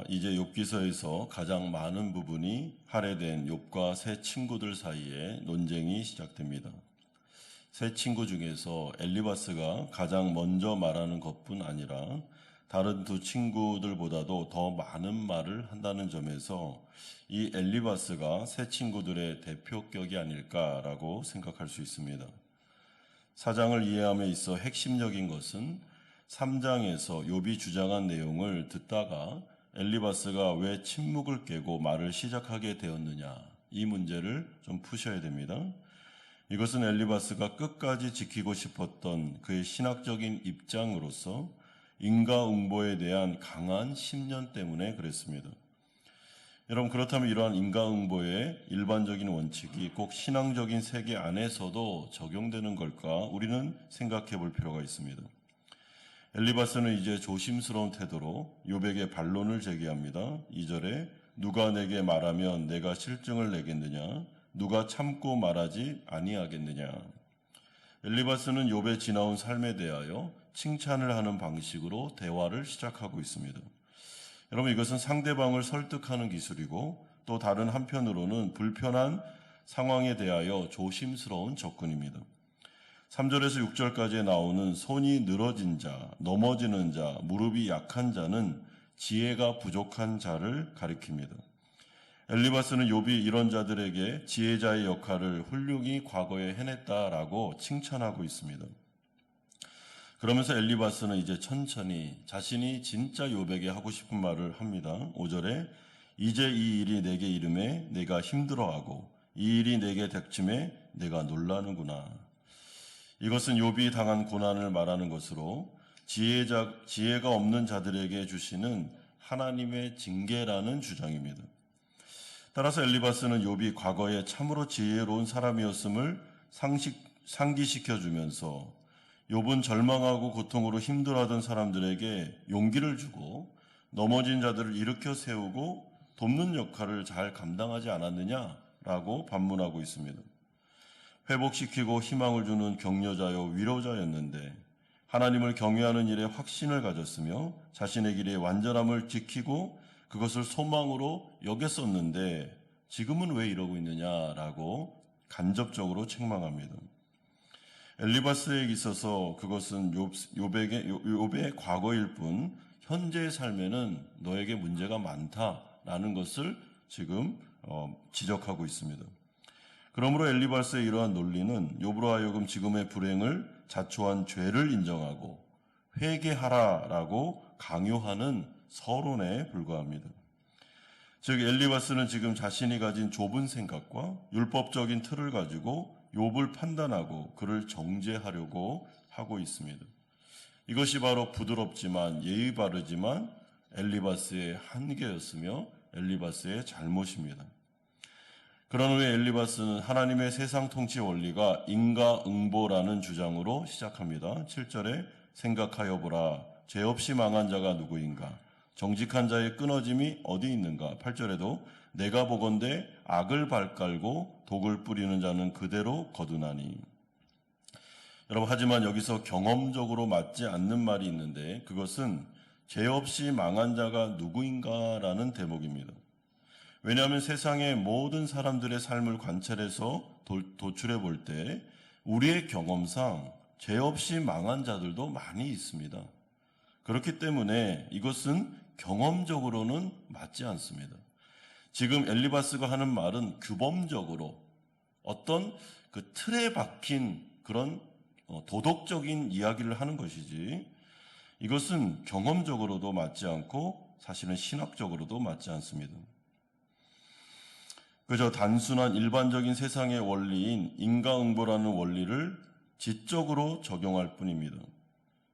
이제 욥기서에서 가장 많은 부분이 할애된 욥과 세 친구들 사이에 논쟁이 시작됩니다. 세 친구 중에서 엘리바스가 가장 먼저 말하는 것뿐 아니라 다른 두 친구들보다도 더 많은 말을 한다는 점에서 이 엘리바스가 세 친구들의 대표격이 아닐까라고 생각할 수 있습니다. 사장을 이해함에 있어 핵심적인 것은 3장에서 욥이 주장한 내용을 듣다가 엘리바스가 왜 침묵을 깨고 말을 시작하게 되었느냐, 이 문제를 좀 푸셔야 됩니다. 이것은 엘리바스가 끝까지 지키고 싶었던 그의 신학적인 입장으로서 인과응보에 대한 강한 신념 때문에 그랬습니다. 여러분, 그렇다면 이러한 인과응보의 일반적인 원칙이 꼭 신앙적인 세계 안에서도 적용되는 걸까? 우리는 생각해 볼 필요가 있습니다. 엘리바스는 이제 조심스러운 태도로 욥에게 반론을 제기합니다. 2절에 누가 내게 말하면 내가 실증을 내겠느냐? 누가 참고 말하지 아니하겠느냐? 엘리바스는 욥의 지나온 삶에 대하여 칭찬을 하는 방식으로 대화를 시작하고 있습니다. 여러분, 이것은 상대방을 설득하는 기술이고 또 다른 한편으로는 불편한 상황에 대하여 조심스러운 접근입니다. 3절에서 6절까지 나오는 손이 늘어진 자, 넘어지는 자, 무릎이 약한 자는 지혜가 부족한 자를 가리킵니다. 엘리바스는 욥이 이런 자들에게 지혜자의 역할을 훌륭히 과거에 해냈다라고 칭찬하고 있습니다. 그러면서 엘리바스는 이제 천천히 자신이 진짜 욥에게 하고 싶은 말을 합니다. 5절에 이제 이 일이 내게 이름에 내가 힘들어하고 이 일이 내게 닥침에 내가 놀라는구나. 이것은 욥이 당한 고난을 말하는 것으로 지혜가 없는 자들에게 주시는 하나님의 징계라는 주장입니다. 따라서 엘리바스는 욥이 과거에 참으로 지혜로운 사람이었음을 상기시켜주면서 욥은 절망하고 고통으로 힘들어하던 사람들에게 용기를 주고 넘어진 자들을 일으켜 세우고 돕는 역할을 잘 감당하지 않았느냐라고 반문하고 있습니다. 회복시키고 희망을 주는 격려자요 위로자였는데 하나님을 경외하는 일에 확신을 가졌으며 자신의 길의 완전함을 지키고 그것을 소망으로 여겼었는데 지금은 왜 이러고 있느냐라고 간접적으로 책망합니다. 엘리바스에게 있어서 그것은 욥의 과거일 뿐 현재의 삶에는 너에게 문제가 많다라는 것을 지금 지적하고 있습니다. 그러므로 엘리바스의 이러한 논리는 욥으로 하여금 지금의 불행을 자초한 죄를 인정하고 회개하라라고 강요하는 서론에 불과합니다. 즉 엘리바스는 지금 자신이 가진 좁은 생각과 율법적인 틀을 가지고 욥을 판단하고 그를 정죄하려고 하고 있습니다. 이것이 바로 부드럽지만 예의 바르지만 엘리바스의 한계였으며 엘리바스의 잘못입니다. 그런 후에 엘리바스는 하나님의 세상 통치 원리가 인과응보라는 주장으로 시작합니다. 7절에 생각하여 보라. 죄 없이 망한 자가 누구인가? 정직한 자의 끊어짐이 어디 있는가? 8절에도 내가 보건대 악을 발깔고 독을 뿌리는 자는 그대로 거두나니. 여러분, 하지만 여기서 경험적으로 맞지 않는 말이 있는데 그것은 죄 없이 망한 자가 누구인가라는 대목입니다. 왜냐하면 세상의 모든 사람들의 삶을 관찰해서 도출해 볼 때 우리의 경험상 죄 없이 망한 자들도 많이 있습니다. 그렇기 때문에 이것은 경험적으로는 맞지 않습니다. 지금 엘리바스가 하는 말은 규범적으로 어떤 그 틀에 박힌 그런 도덕적인 이야기를 하는 것이지 이것은 경험적으로도 맞지 않고 사실은 신학적으로도 맞지 않습니다. 그저 단순한 일반적인 세상의 원리인 인과응보라는 원리를 지적으로 적용할 뿐입니다.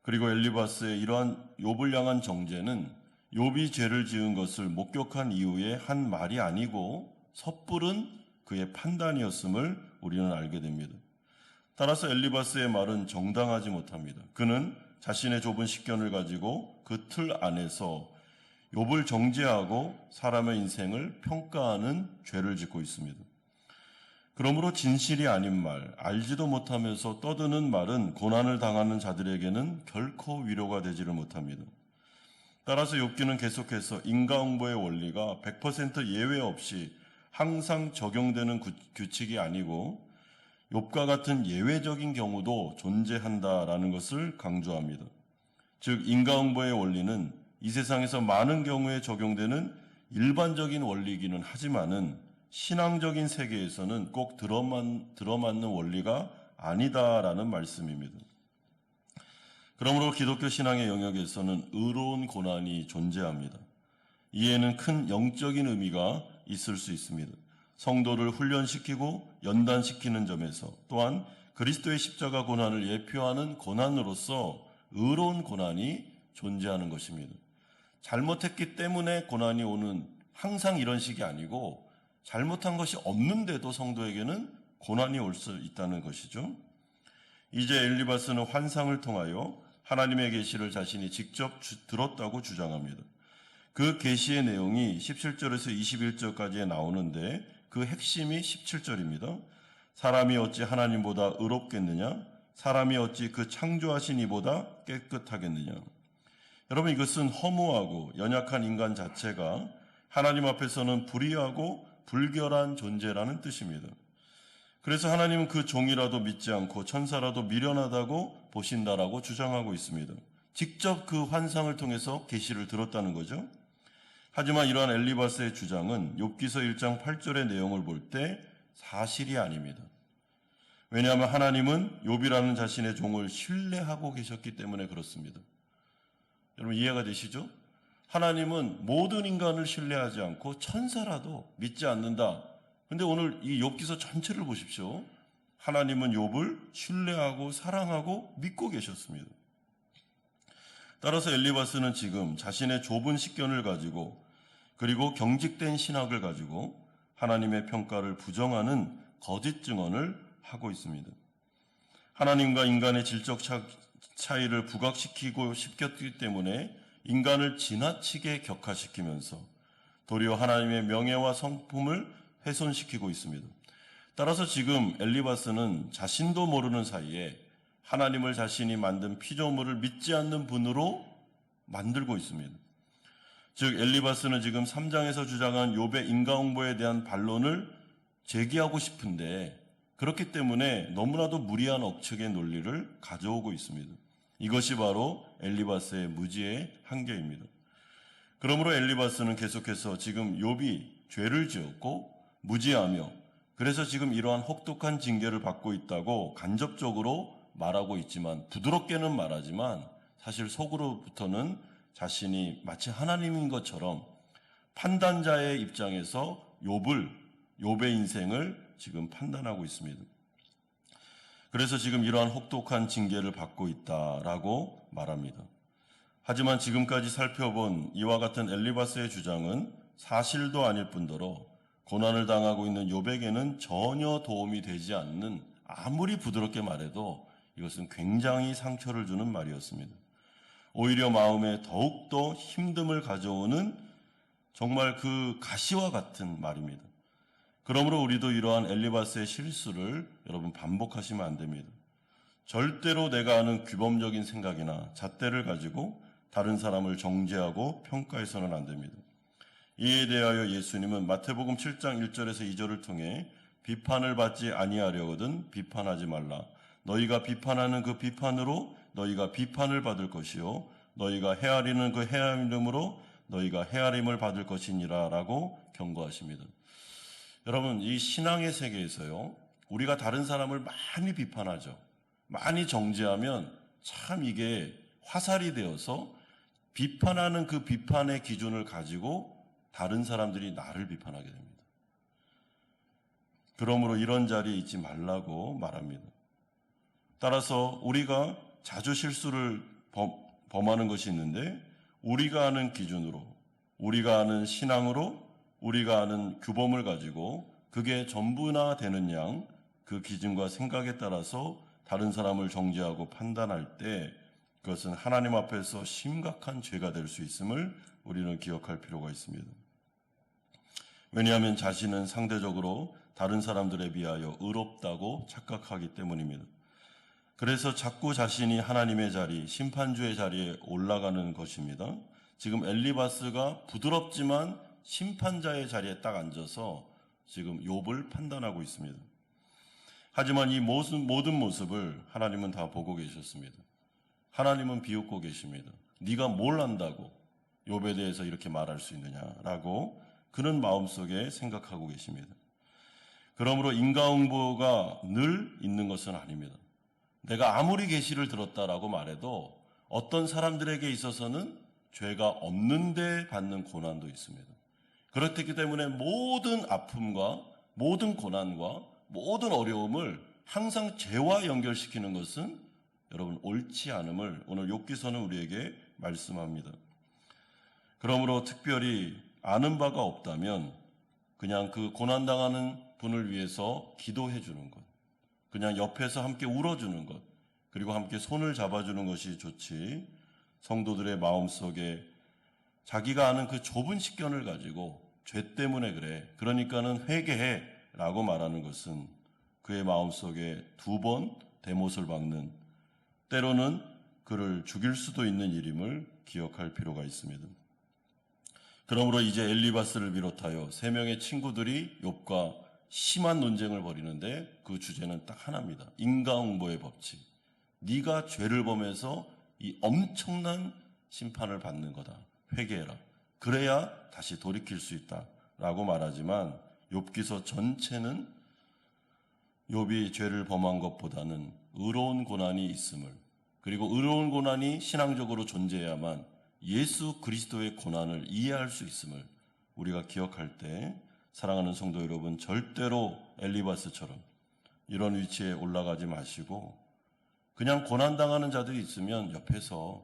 그리고 엘리바스의 이러한 욥을 향한 정죄는 욥이 죄를 지은 것을 목격한 이후에 한 말이 아니고 섣부른 그의 판단이었음을 우리는 알게 됩니다. 따라서 엘리바스의 말은 정당하지 못합니다. 그는 자신의 좁은 식견을 가지고 그 틀 안에서 욥을 정죄하고 사람의 인생을 평가하는 죄를 짓고 있습니다. 그러므로 진실이 아닌 말, 알지도 못하면서 떠드는 말은 고난을 당하는 자들에게는 결코 위로가 되지를 못합니다. 따라서 욥기는 계속해서 인과응보의 원리가 100% 예외 없이 항상 적용되는 규칙이 아니고 욥과 같은 예외적인 경우도 존재한다라는 것을 강조합니다. 즉 인과응보의 원리는 이 세상에서 많은 경우에 적용되는 일반적인 원리이기는 하지만은 신앙적인 세계에서는 꼭 들어맞는 원리가 아니다라는 말씀입니다. 그러므로 기독교 신앙의 영역에서는 의로운 고난이 존재합니다. 이에는 큰 영적인 의미가 있을 수 있습니다. 성도를 훈련시키고 연단시키는 점에서 또한 그리스도의 십자가 고난을 예표하는 고난으로서 의로운 고난이 존재하는 것입니다. 잘못했기 때문에 고난이 오는 항상 이런 식이 아니고 잘못한 것이 없는데도 성도에게는 고난이 올 수 있다는 것이죠. 이제 엘리바스는 환상을 통하여 하나님의 계시를 자신이 직접 들었다고 주장합니다. 그 계시의 내용이 17절에서 21절까지에 나오는데 그 핵심이 17절입니다. 사람이 어찌 하나님보다 의롭겠느냐? 사람이 어찌 그 창조하신 이보다 깨끗하겠느냐? 여러분, 이것은 허무하고 연약한 인간 자체가 하나님 앞에서는 불의하고 불결한 존재라는 뜻입니다. 그래서 하나님은 그 종이라도 믿지 않고 천사라도 미련하다고 보신다라고 주장하고 있습니다. 직접 그 환상을 통해서 계시를 들었다는 거죠. 하지만 이러한 엘리바스의 주장은 욥기서 1장 8절의 내용을 볼 때 사실이 아닙니다. 왜냐하면 하나님은 욥이라는 자신의 종을 신뢰하고 계셨기 때문에 그렇습니다. 여러분 이해가 되시죠? 하나님은 모든 인간을 신뢰하지 않고 천사라도 믿지 않는다. 근데 오늘 이 욥기서 전체를 보십시오. 하나님은 욥을 신뢰하고 사랑하고 믿고 계셨습니다. 따라서 엘리바스는 지금 자신의 좁은 식견을 가지고 그리고 경직된 신학을 가지고 하나님의 평가를 부정하는 거짓 증언을 하고 있습니다. 하나님과 인간의 질적 차이를 부각시키고 싶었기 때문에 인간을 지나치게 격화시키면서 도리어 하나님의 명예와 성품을 훼손시키고 있습니다. 따라서 지금 엘리바스는 자신도 모르는 사이에 하나님을 자신이 만든 피조물을 믿지 않는 분으로 만들고 있습니다. 즉 엘리바스는 지금 3장에서 주장한 욥의 인과응보에 대한 반론을 제기하고 싶은데 그렇기 때문에 너무나도 무리한 억측의 논리를 가져오고 있습니다. 이것이 바로 엘리바스의 무지의 한계입니다. 그러므로 엘리바스는 계속해서 지금 욥이 죄를 지었고 무지하며 그래서 지금 이러한 혹독한 징계를 받고 있다고 간접적으로 말하고 있지만 부드럽게는 말하지만 사실 속으로부터는 자신이 마치 하나님인 것처럼 판단자의 입장에서 욥의 인생을 지금 판단하고 있습니다. 그래서 지금 이러한 혹독한 징계를 받고 있다라고 말합니다. 하지만 지금까지 살펴본 이와 같은 엘리바스의 주장은 사실도 아닐 뿐더러 고난을 당하고 있는 욥에게는 전혀 도움이 되지 않는 아무리 부드럽게 말해도 이것은 굉장히 상처를 주는 말이었습니다. 오히려 마음에 더욱더 힘듦을 가져오는 정말 그 가시와 같은 말입니다. 그러므로 우리도 이러한 엘리바스의 실수를 여러분 반복하시면 안 됩니다. 절대로 내가 아는 규범적인 생각이나 잣대를 가지고 다른 사람을 정죄하고 평가해서는 안 됩니다. 이에 대하여 예수님은 마태복음 7장 1절에서 2절을 통해 비판을 받지 아니하려거든 비판하지 말라. 너희가 비판하는 그 비판으로 너희가 비판을 받을 것이요 너희가 헤아리는 그 헤아림으로 너희가 헤아림을 받을 것이니라 라고 경고하십니다. 여러분 이 신앙의 세계에서요 우리가 다른 사람을 많이 비판하죠. 많이 정죄하면 참 이게 화살이 되어서 비판하는 그 비판의 기준을 가지고 다른 사람들이 나를 비판하게 됩니다. 그러므로 이런 자리에 있지 말라고 말합니다. 따라서 우리가 자주 실수를 범하는 것이 있는데 우리가 아는 기준으로 우리가 아는 신앙으로 우리가 아는 규범을 가지고 그게 전부나 되는 양 그 기준과 생각에 따라서 다른 사람을 정죄하고 판단할 때 그것은 하나님 앞에서 심각한 죄가 될 수 있음을 우리는 기억할 필요가 있습니다. 왜냐하면 자신은 상대적으로 다른 사람들에 비하여 의롭다고 착각하기 때문입니다. 그래서 자꾸 자신이 하나님의 자리, 심판주의 자리에 올라가는 것입니다. 지금 엘리바스가 부드럽지만 심판자의 자리에 딱 앉아서 지금 욥을 판단하고 있습니다. 하지만 이 모든 모습을 하나님은 다 보고 계셨습니다. 하나님은 비웃고 계십니다. 네가 뭘 안다고 욥에 대해서 이렇게 말할 수 있느냐라고 그는 마음속에 생각하고 계십니다. 그러므로 인과응보가 늘 있는 것은 아닙니다. 내가 아무리 계시를 들었다라고 말해도 어떤 사람들에게 있어서는 죄가 없는데 받는 고난도 있습니다. 그렇기 때문에 모든 아픔과 모든 고난과 모든 어려움을 항상 죄와 연결시키는 것은 여러분 옳지 않음을 오늘 욥기서는 우리에게 말씀합니다. 그러므로 특별히 아는 바가 없다면 그냥 그 고난당하는 분을 위해서 기도해 주는 것, 그냥 옆에서 함께 울어주는 것, 그리고 함께 손을 잡아주는 것이 좋지, 성도들의 마음속에 자기가 아는 그 좁은 식견을 가지고 죄 때문에 그래, 그러니까는 회개해 라고 말하는 것은 그의 마음속에 두 번 대못을 박는, 때로는 그를 죽일 수도 있는 일임을 기억할 필요가 있습니다. 그러므로 이제 엘리바스를 비롯하여 세 명의 친구들이 욥과 심한 논쟁을 벌이는데 그 주제는 딱 하나입니다. 인과응보의 법칙. 네가 죄를 범해서 이 엄청난 심판을 받는 거다. 회개해라. 그래야 다시 돌이킬 수 있다라고 말하지만 욥기서 전체는 욥이 죄를 범한 것보다는 의로운 고난이 있음을, 그리고 의로운 고난이 신앙적으로 존재해야만 예수 그리스도의 고난을 이해할 수 있음을 우리가 기억할 때, 사랑하는 성도 여러분, 절대로 엘리바스처럼 이런 위치에 올라가지 마시고 그냥 고난당하는 자들이 있으면 옆에서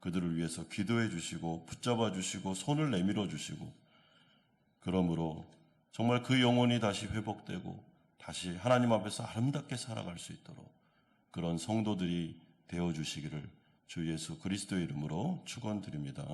그들을 위해서 기도해 주시고 붙잡아 주시고 손을 내밀어 주시고, 그러므로 정말 그 영혼이 다시 회복되고 다시 하나님 앞에서 아름답게 살아갈 수 있도록 그런 성도들이 되어 주시기를 주 예수 그리스도의 이름으로 축원드립니다.